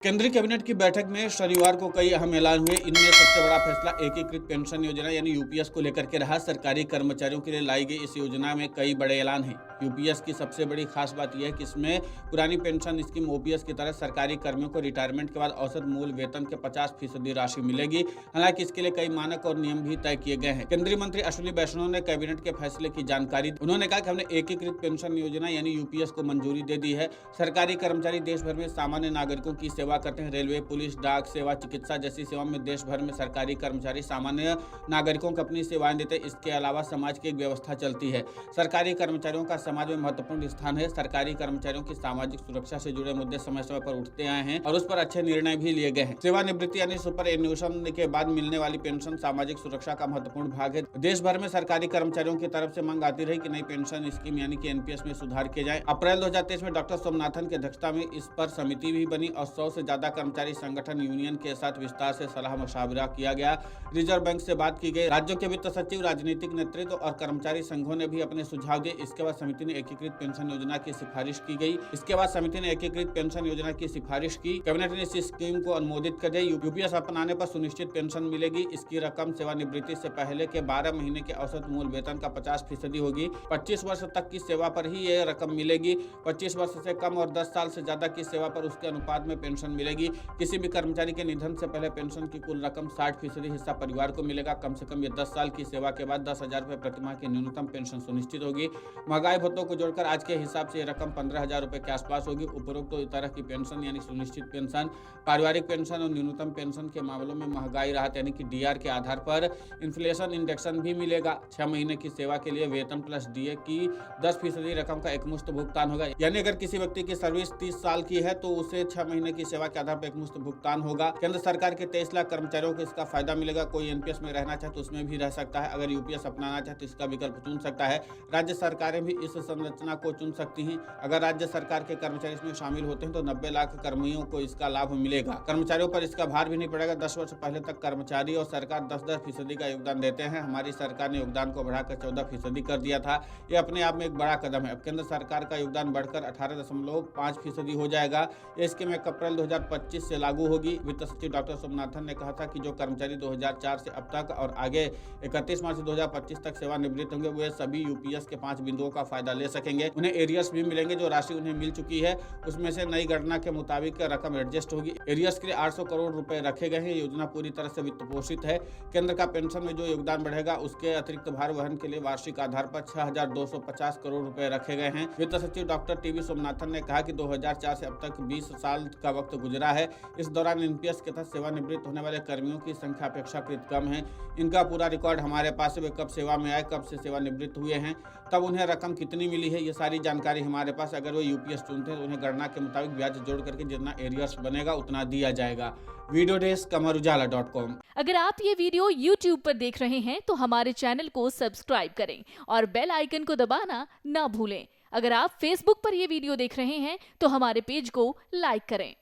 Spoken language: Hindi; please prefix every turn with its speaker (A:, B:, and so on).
A: केंद्रीय कैबिनेट की बैठक में शनिवार को कई अहम ऐलान हुए। इनमें सबसे बड़ा फैसला एकीकृत पेंशन योजना यानी यूपीएस को लेकर के रहा। सरकारी कर्मचारियों के लिए लाई गई इस योजना में कई बड़े ऐलान हैं। यूपीएस की सबसे बड़ी खास बात यह है कि इसमें पुरानी पेंशन स्कीम ओपीएस की तरह सरकारी कर्मियों को रिटायरमेंट के बाद औसत मूल वेतन के 50% राशि मिलेगी। हालांकि इसके लिए कई मानक और नियम भी तय किए गए हैं। केंद्रीय मंत्री अश्विनी वैष्णव ने कैबिनेट के फैसले की जानकारी दी। उन्होंने कहा कि हमने एकीकृत पेंशन योजना यानी यूपीएस को मंजूरी दे दी है। सरकारी कर्मचारी देश भर में सामान्य नागरिकों की सेवा करते हैं। रेलवे, पुलिस, डाक सेवा, चिकित्सा जैसी सेवा में देश भर में सरकारी कर्मचारी सामान्य नागरिकों को अपनी सेवाएं देते हैं। इसके अलावा समाज की एक व्यवस्था चलती है। सरकारी कर्मचारियों का समाज में महत्वपूर्ण स्थान है। सरकारी कर्मचारियों की सामाजिक सुरक्षा से जुड़े मुद्दे समय समय पर उठते आए हैं और उस पर अच्छे निर्णय भी लिए गए हैं। सेवानिवृत्ति यानी सुपर एन्युएशन के बाद मिलने वाली पेंशन सामाजिक सुरक्षा का महत्वपूर्ण भाग है। देश भर में सरकारी कर्मचारियों की तरफ से मांग आती रही कि नई पेंशन स्कीम यानी कि एनपीएस में सुधार किए जाए। अप्रैल 2023 में डॉक्टर सोमनाथन की अध्यक्षता में इस पर समिति भी बनी और 100 से ज्यादा कर्मचारी संगठन यूनियन के साथ विस्तार से सलाह मशवरा किया गया। रिजर्व बैंक से बात की गई। राज्यों के वित्त सचिव, राजनीतिक नेतृत्व और कर्मचारी संघों ने भी अपने सुझाव दिए। इसके बाद समिति ने एकीकृत पेंशन योजना की सिफारिश की गई। कैबिनेट ने इस स्कीम को अनुमोदित कर दिया। यूपीएस अपनाने पर सुनिश्चित पेंशन मिलेगी। इसकी रकम सेवानिवृत्ति से पहले के 12 महीने के औसत मूल वेतन का 50% होगी। 25 वर्ष तक की सेवा पर ही ये रकम मिलेगी। 25 वर्ष से कम और 10 साल से ज्यादा की सेवा पर उसके अनुपात में पेंशन मिलेगी। किसी भी कर्मचारी के निधन से पहले पेंशन की कुल रकम 60% हिस्सा परिवार को मिलेगा। कम से कम ये 10 साल की सेवा के बाद 10,000 रुपए प्रति माह की न्यूनतम पेंशन सुनिश्चित होगी। महंगाई भत्तों को जोड़कर आज के हिसाब से ये रकम 15,000 रुपए के आसपास होगी। उपरोक्त तो तरह की पेंशन यानी सुनिश्चित पेंशन, पारिवारिक पेंशन और न्यूनतम पेंशन के मामलों में महंगाई राहत यानी कि डीआर के आधार पर इन्फ्लेशन इंडेक्सन भी मिलेगा। 6 महीने की सेवा के लिए वेतन प्लस डीए की 10% रकम का एकमुश्त भुगतान होगा। यानी अगर किसी व्यक्ति की सर्विस 30 साल की है तो उसे 6 महीने की सेवा के आधार पर एकमुश्त भुगतान होगा। केंद्र सरकार के 23 लाख कर्मचारियों को इसका फायदा मिलेगा। कोई एनपीएस में रहना चाहे तो उसमें भी रह सकता है। अगर यूपीएस अपनाना चाहे तो इसका विकल्प चुन सकता है। राज्य सरकारें भी इस संरचना को चुन सकती हैं। अगर राज्य सरकार के कर्मचारी इसमें शामिल होते हैं तो 90 लाख कर्मियों को इसका लाभ मिलेगा। कर्मचारियों पर इसका भार भी नहीं पड़ेगा। 10 वर्ष पहले तक कर्मचारी और सरकार 10-10% का योगदान देते हैं। हमारी सरकार ने योगदान को बढ़ाकर 14% कर दिया था। ये अपने आप में एक बड़ा कदम है। अब केंद्र सरकार का योगदान बढ़कर 18.5% हो जाएगा। ये स्कीम 1 अप्रैल 2025 से लागू होगी। वित्त सचिव डॉक्टर सोमनाथन ने कहा था कि जो कर्मचारी 2004 से अब तक और आगे 31 मार्च 2025 तक सेवानिवृत्त होंगे वे सभी यूपीएस के 5 बिंदुओं का फायदा ले सकेंगे। उन्हें एरियर्स भी मिलेंगे। जो राशि उन्हें मिल चुकी है उसमें से नई गणना के मुताबिक रकम एडजस्ट होगी। एरियर्स के लिए 800 करोड़ रुपए रखे गए हैं। योजना पूरी तरह से वित्त पोषित है। केंद्र का पेंशन में जो योगदान बढ़ेगा उसके अतिरिक्त भार वहन के लिए वार्षिक आधार पर 6,250 करोड़ रुपए रखे गए हैं। वित्त सचिव डॉक्टर टीवी सोमनाथन ने कहा कि 2004 से अब तक 20 साल का वक्त गुजरा है। इस दौरान एनपीएस के तहत सेवानिवृत्त होने वाले कर्मियों की संख्या अपेक्षाकृत कम है। इनका पूरा रिकॉर्ड हमारे पास है। वे कब सेवा में आए, कब से सेवानिवृत्त हुए हैं, तब उन्हें रकम कितनी मिली है, ये सारी जानकारी हमारे पास। अगर वो यूपीएस चुनते हैं तो उन्हें गणना के मुताबिक ब्याज जोड़ करके जितना एरियर्स बनेगा उतना दिया जाएगा। Video desk amarujala.com।
B: अगर आप ये वीडियो YouTube पर देख रहे हैं तो हमारे चैनल को सब्सक्राइब करें और बेल आइकन को दबाना ना भूलें। अगर आप Facebook पर ये वीडियो देख रहे हैं तो हमारे पेज को लाइक करें।